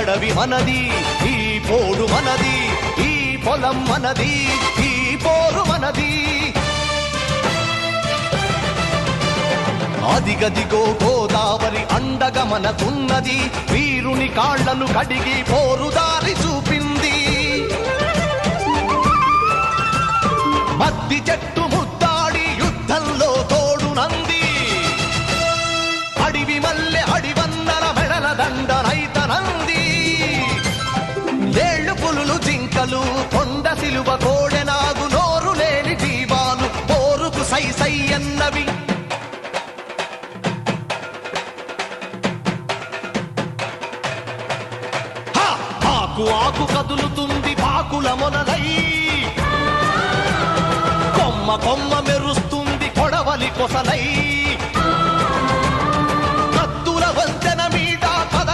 అడవి మనది, ఈ పోడు మనది, ఈ పొలం మనది, ఈ పోరు మనది. అదిగదిగో గోదావరి అండగా మనకున్నది, వీరుని కాళ్లను కడిగి పోరుదారి చూపింది. మద్ది చెట్టు ముద్దాడి యుద్ధంలో తోడునంది, అడివి మల్లె అడివన్నర మెడల దండనైతనంది. లేళ్లు పులులు జింకలు కొండ సిలువ కోడెనాగు నోరు లేని జీవాలు పోరుకు సై సై అన్నవి. ఆకు ఆకు కదులుతుంది పాకుల మొనలై, కొమ్మ కొమ్మ మెరుస్తుంది కొడవలి కొసలై.